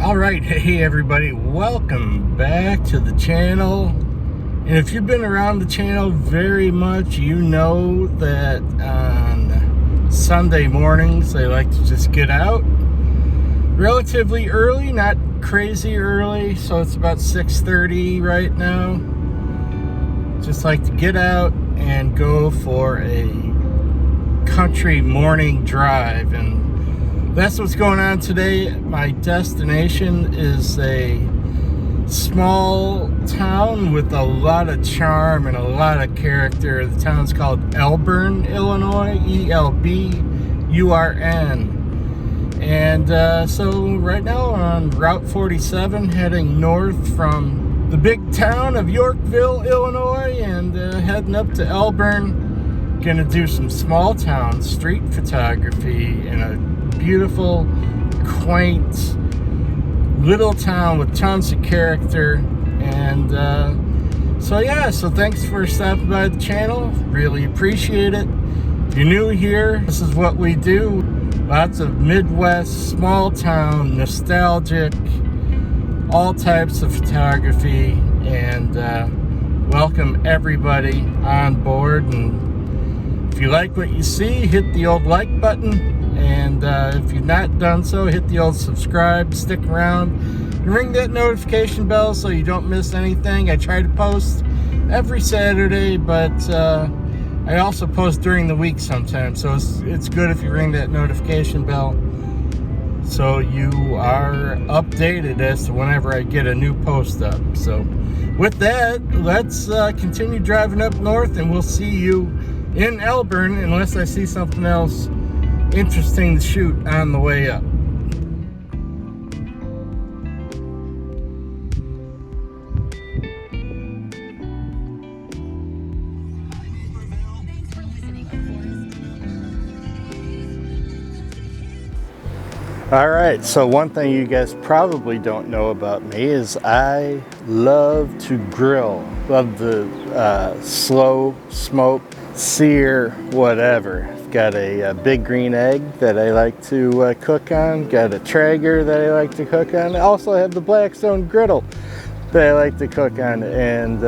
All right, hey everybody, welcome back to the channel. And if you've been around the channel very much, you know that on Sunday mornings I like to just get out relatively early, not crazy early, so it's about 6:30 right now. Just like to get out and go for a country morning drive, and that's what's going on today. My destination is a small town with a lot of charm and a lot of character. The town's called Elburn, Illinois, E-L-B-U-R-N. And so right now I'm on Route 47 heading north from the big town of Yorkville, Illinois, and heading up to Elburn. Gonna do some small town street photography in a beautiful, quaint little town with tons of character. And so thanks for stopping by the channel, really appreciate it. If you're new here, this is what we do. Lots of Midwest, small town, nostalgic, all types of photography, and welcome everybody on board. And if you like what you see, hit the old like button. And if you've not done so, hit the old subscribe, stick around, and ring that notification bell so you don't miss anything. I try to post every Saturday, but I also post during the week sometimes. So it's good if you ring that notification bell so you are updated as to whenever I get a new post up. So with that, let's continue driving up north, and we'll see you in Elburn unless I see something else interesting to shoot on the way up. All right, so one thing you guys probably don't know about me is I love to grill. Love the slow smoke, sear, whatever. Got a big green egg that I like to cook on. Got a Traeger that I like to cook on. I also have the Blackstone griddle that I like to cook on. And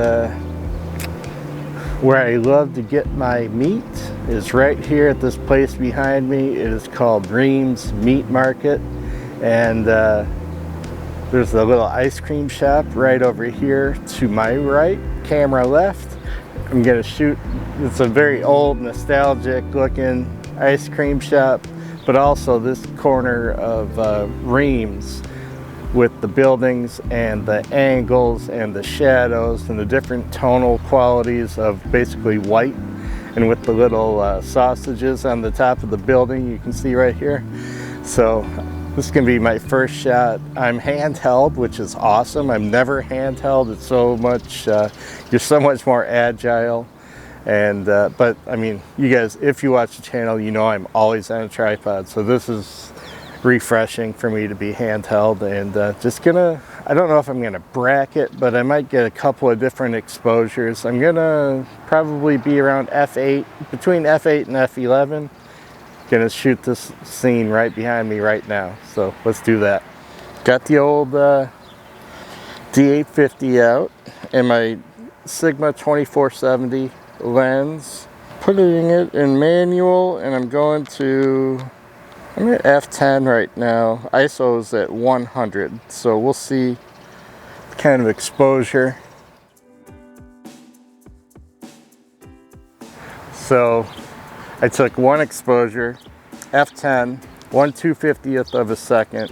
where I love to get my meat is right here at this place behind me. It is called Ream's Meat Market. And there's a little ice cream shop right over here to my right, camera left. I'm gonna shoot. It's a very old, nostalgic looking ice cream shop, but also this corner of Ream's with the buildings and the angles and the shadows and the different tonal qualities of basically white, and with the little sausages on the top of the building you can see right here. So this is gonna be my first shot. I'm handheld, which is awesome. I'm never handheld. It's so much, you're so much more agile. And but I mean, you guys, if you watch the channel, you know I'm always on a tripod. So this is refreshing for me to be handheld, and just gonna, I don't know if I'm gonna bracket, but I might get a couple of different exposures. I'm gonna probably be around f8, between f8 and f11. Gonna shoot this scene right behind me right now, so let's do that. Got the old D850 out and my Sigma 2470 lens, putting it in manual, and I'm at f10 right now. ISO is at 100, so we'll see the kind of exposure. So I took one exposure, f10, 1/250th of a second,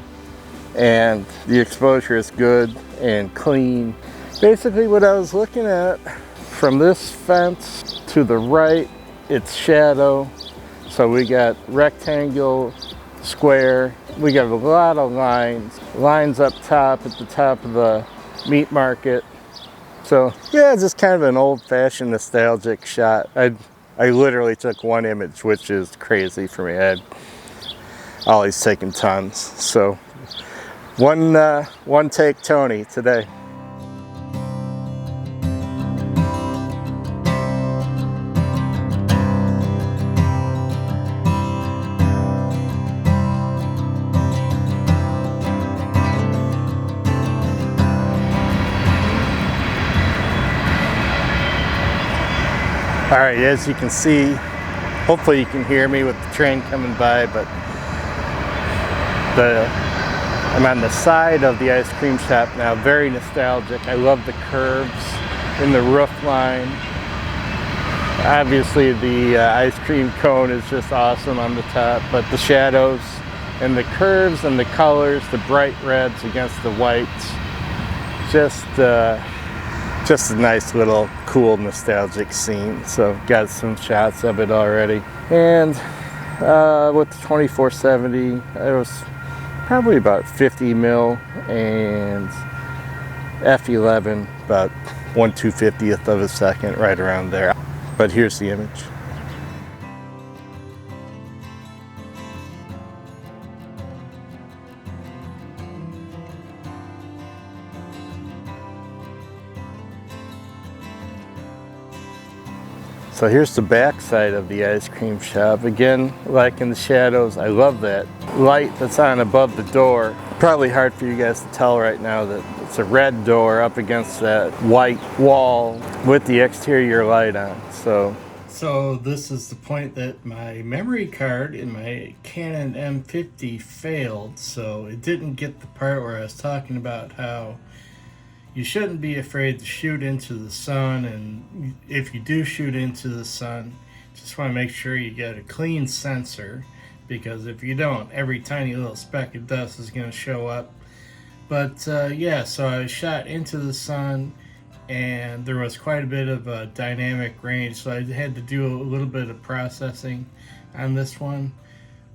and the exposure is good and clean. Basically what I was looking at, from this fence to the right, it's shadow. So we got rectangle, square, we got a lot of lines up top at the top of the meat market. So yeah, just kind of an old-fashioned nostalgic shot. I literally took one image, which is crazy for me. I've always taken tons. So one take Tony today. All right, as you can see, hopefully you can hear me with the train coming by, but I'm on the side of the ice cream shop now, very nostalgic. I love the curves in the roof line. Obviously the ice cream cone is just awesome on the top, but the shadows and the curves and the colors, the bright reds against the whites, just a nice little cool nostalgic scene. So got some shots of it already. And with the 2470, it was probably about 50 mil, and f11 about 1/250th of a second, right around there. But here's the image. So here's the back side of the ice cream shop. Again, like in the shadows, I love that light that's on above the door. Probably hard for you guys to tell right now that it's a red door up against that white wall with the exterior light on. So this is the point that my memory card in my Canon M50 failed. So it didn't get the part where I was talking about how you shouldn't be afraid to shoot into the sun, and if you do shoot into the sun, just want to make sure you get a clean sensor, because if you don't, every tiny little speck of dust is going to show up. But yeah, so I shot into the sun, and there was quite a bit of a dynamic range, so I had to do a little bit of processing on this one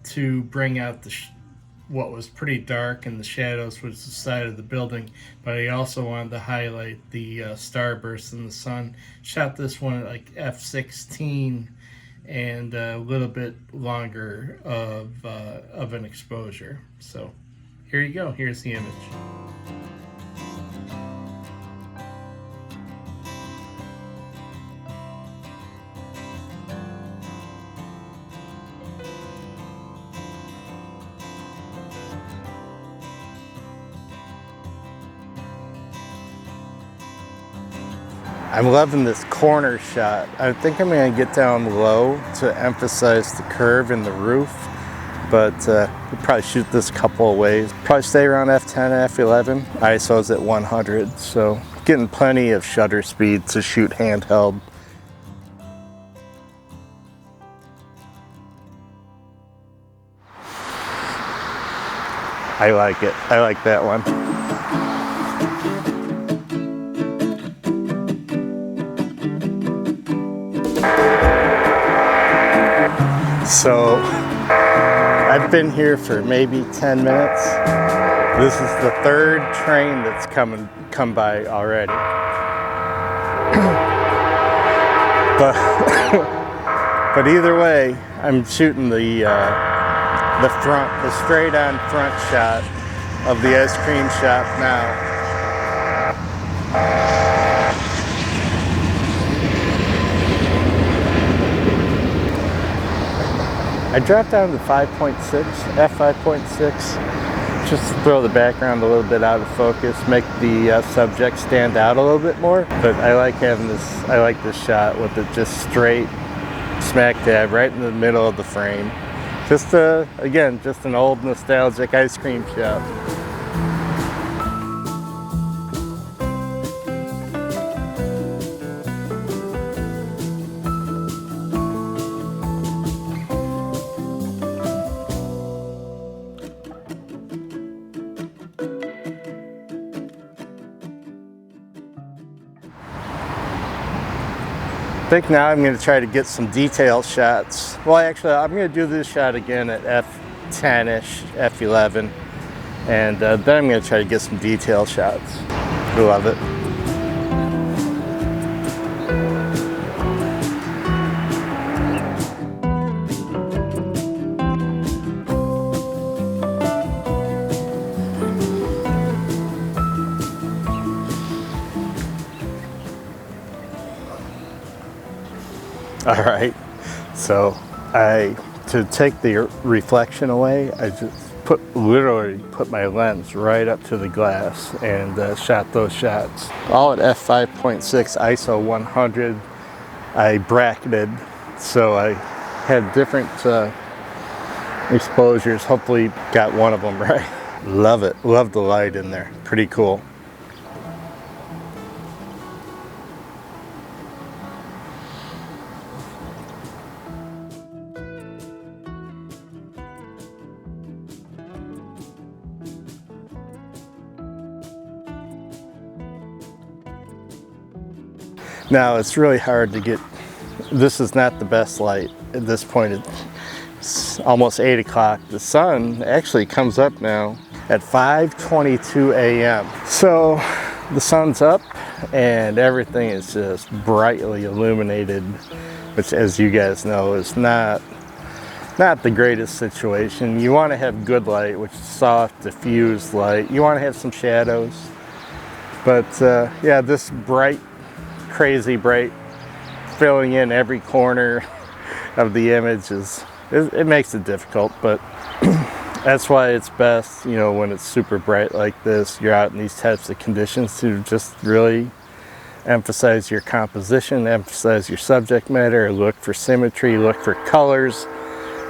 to bring out the what was pretty dark in the shadows, was the side of the building, but I also wanted to highlight the starburst in the sun. Shot this one at like f16 and a little bit longer of an exposure. So here you go, here's the image. I'm loving this corner shot. I think I'm going to get down low to emphasize the curve in the roof, but we'll probably shoot this a couple of ways. Probably stay around f10, f11. ISO's at 100, so getting plenty of shutter speed to shoot handheld. I like it. I like that one. So I've been here for maybe 10 minutes. This is the third train that's come by already. but either way, I'm shooting the straight on front shot of the ice cream shop now. I dropped down to 5.6, f5.6, just to throw the background a little bit out of focus, make the subject stand out a little bit more. But I like having this, I like this shot with it just straight smack dab right in the middle of the frame. Just again, just an old nostalgic ice cream shop. I think now I'm going to try to get some detail shots. Well, actually, I'm going to do this shot again at f10-ish, f11, and then I'm going to try to get some detail shots. I love it. All right, so to take the reflection away, I just literally put my lens right up to the glass and shot those shots. All at f5.6, ISO 100, I bracketed, so I had different exposures. Hopefully got one of them right. Love it. Love the light in there. Pretty cool. Now it's really hard to get, this is not the best light at this point. It's almost 8 o'clock. The sun actually comes up now at 5:22 a.m. So the sun's up and everything is just brightly illuminated, which, as you guys know, is not the greatest situation. You want to have good light, which is soft, diffused light. You want to have some shadows. But yeah, this bright, crazy bright, filling in every corner of the image it makes it difficult, but that's why it's best, you know, when it's super bright like this, you're out in these types of conditions, to just really emphasize your composition, emphasize your subject matter, look for symmetry, look for colors,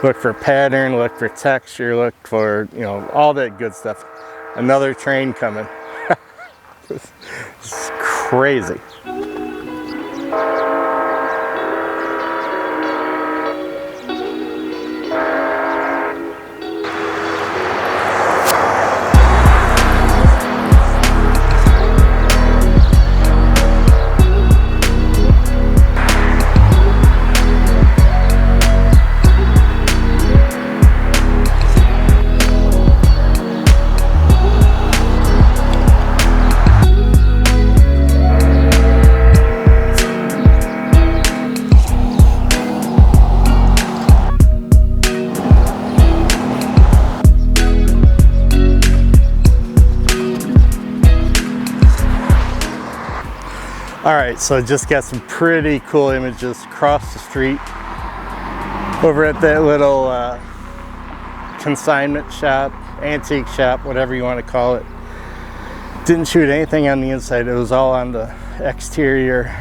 look for pattern, look for texture, look for, you know, all that good stuff. Another train coming. It's crazy. Alright, so I just got some pretty cool images across the street over at that little consignment shop, antique shop, whatever you want to call it. Didn't shoot anything on the inside, it was all on the exterior,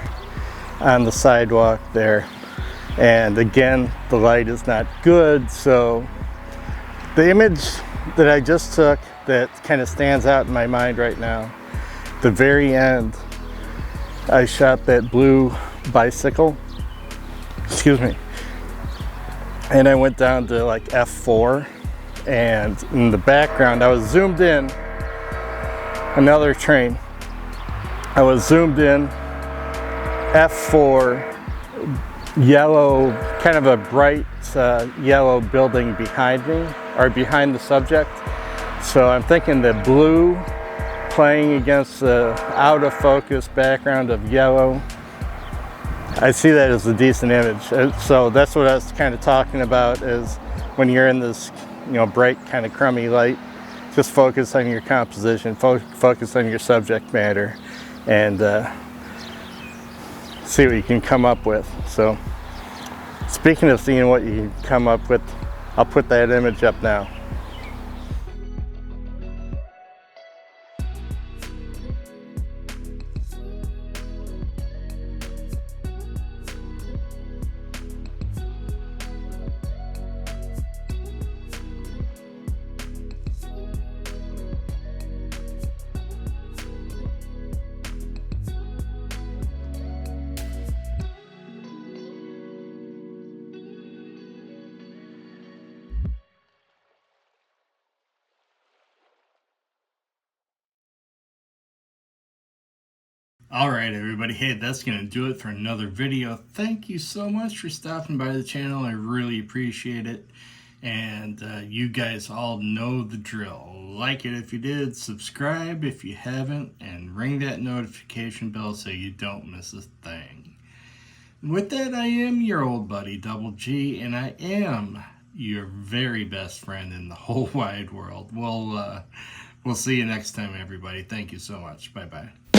on the sidewalk there. And again, the light is not good, so the image that I just took that kind of stands out in my mind right now, the very end, I shot that blue bicycle, excuse me, and I went down to like f4, and in the background I was zoomed in, another train, I was zoomed in, f4, yellow, kind of a bright yellow building behind me, or behind the subject. So I'm thinking that blue playing against the out of focus background of yellow, I see that as a decent image. So that's what I was kind of talking about, is when you're in this, you know, bright kind of crummy light, just focus on your composition, focus on your subject matter, and see what you can come up with. So speaking of seeing what you can come up with, I'll put that image up now. Alright everybody, hey, that's going to do it for another video. Thank you so much for stopping by the channel. I really appreciate it. And you guys all know the drill. Like it if you did, subscribe if you haven't, and ring that notification bell so you don't miss a thing. With that, I am your old buddy Double G, and I am your very best friend in the whole wide world. We'll see you next time, everybody. Thank you so much. Bye-bye.